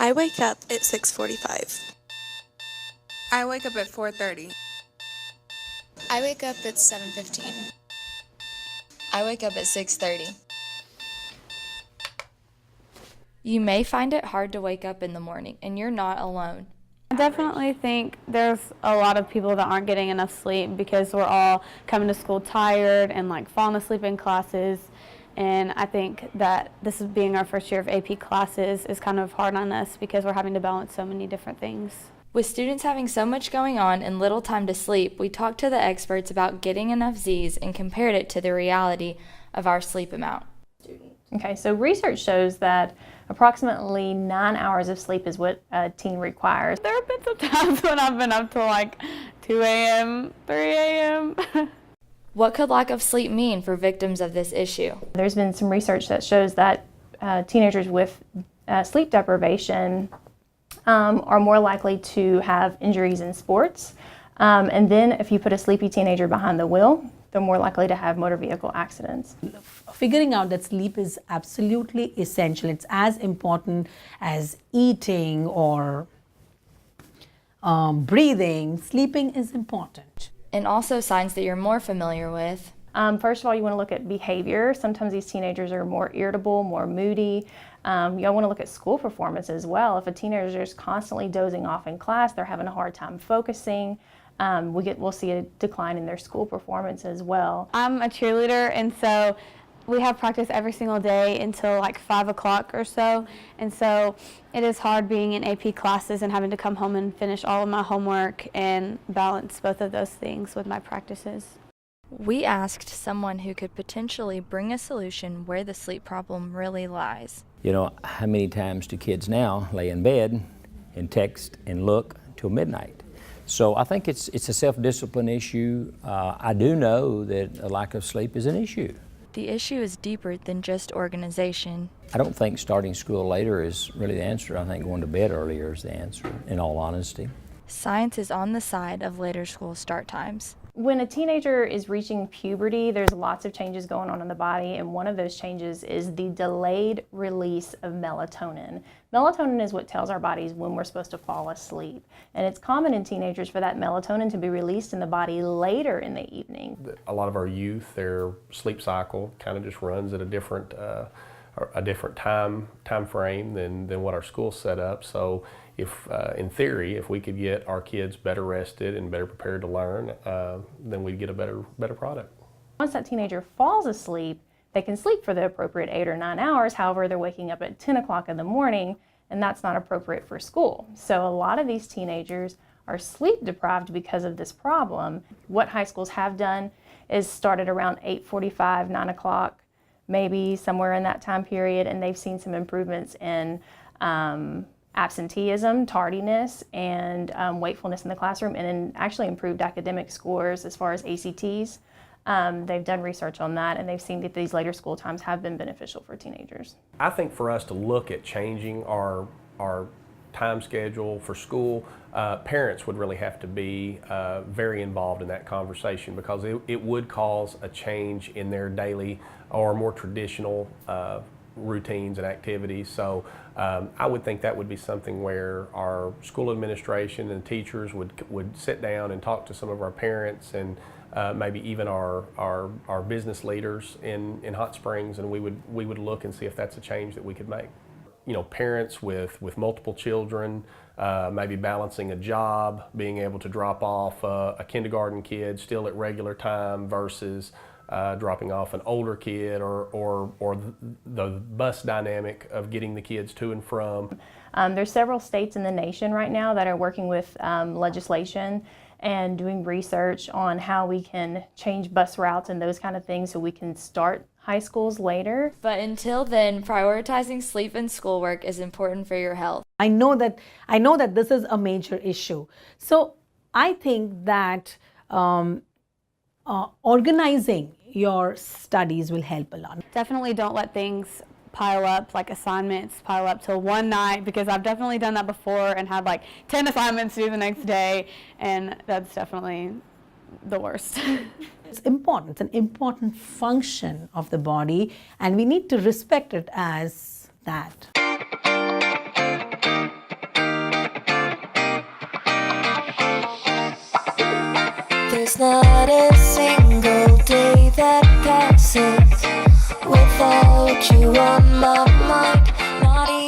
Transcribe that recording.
I wake up at 6:45. I wake up at 4:30. I wake up at 7:15. I wake up at 6:30. You may find it hard to wake up in the morning, and you're not alone. I definitely think there's a lot of people that aren't getting enough sleep because we're all coming to school tired and like falling asleep in classes. And I think that this is being our first year of AP classes is kind of hard on us because we're having to balance so many different things. With students having so much going on and little time to sleep, we talked to the experts about getting enough Z's and compared it to the reality of our sleep amount. Okay, so research shows that approximately 9 hours of sleep is what a teen requires. There have been some times when I've been up till like 2 a.m., 3 a.m. What could lack of sleep mean for victims of this issue? There's been some research that shows that teenagers with sleep deprivation are more likely to have injuries in sports. And then if you put a sleepy teenager behind the wheel, they're more likely to have motor vehicle accidents. Figuring out that sleep is absolutely essential. It's as important as eating or breathing. Sleeping is important. And also signs that you're more familiar with. First of all, you want to look at behavior. Sometimes these teenagers are more irritable, more moody. You want to look at school performance as well. If a teenager is constantly dozing off in class, they're having a hard time focusing. We'll see a decline in their school performance as well. I'm a cheerleader, and so we have practice every single day until like 5 o'clock or so. And so it is hard being in AP classes and having to come home and finish all of my homework and balance both of those things with my practices. We asked someone who could potentially bring a solution where the sleep problem really lies. You know, how many times do kids now lay in bed and text and look till midnight? So I think it's a self-discipline issue. I do know that a lack of sleep is an issue. The issue is deeper than just organization. I don't think starting school later is really the answer. I think going to bed earlier is the answer, in all honesty. Science is on the side of later school start times. When a teenager is reaching puberty, there's lots of changes going on in the body, and one of those changes is the delayed release of melatonin. Melatonin is what tells our bodies when we're supposed to fall asleep, and it's common in teenagers for that melatonin to be released in the body later in the evening. A lot of our youth, their sleep cycle kind of just runs at a different time frame than what our school's set up. So if, in theory, if we could get our kids better rested and better prepared to learn, then we'd get a better product. Once that teenager falls asleep, they can sleep for the appropriate 8 or 9 hours. However, they're waking up at 10 o'clock in the morning, and that's not appropriate for school. So a lot of these teenagers are sleep deprived because of this problem. What high schools have done is started around 8:45, 9 o'clock, maybe somewhere in that time period, and they've seen some improvements in absenteeism, tardiness, and wakefulness in the classroom, and actually improved academic scores as far as ACTs. They've done research on that, and they've seen that these later school times have been beneficial for teenagers. I think for us to look at changing our time schedule for school, parents would really have to be very involved in that conversation, because it would cause a change in their daily or more traditional routines and activities. So I would think that would be something where our school administration and teachers would sit down and talk to some of our parents and maybe even our business leaders in Hot Springs, and we would look and see if that's a change that we could make. You know, parents with multiple children, maybe balancing a job, being able to drop off a kindergarten kid still at regular time versus dropping off an older kid, or the bus dynamic of getting the kids to and from. There's several states in the nation right now that are working with legislation and doing research on how we can change bus routes and those kind of things so we can start high schools later. But until then, prioritizing sleep and schoolwork is important for your health. I know that this is a major issue. So I think that organizing your studies will help a lot. Definitely don't let things pile up, like assignments pile up till one night, because I've definitely done that before and had like 10 assignments to do the next day, and that's definitely the worst. It's important. It's an important function of the body, and we need to respect it as that. There's not a single day that passes without you on my mind. Not even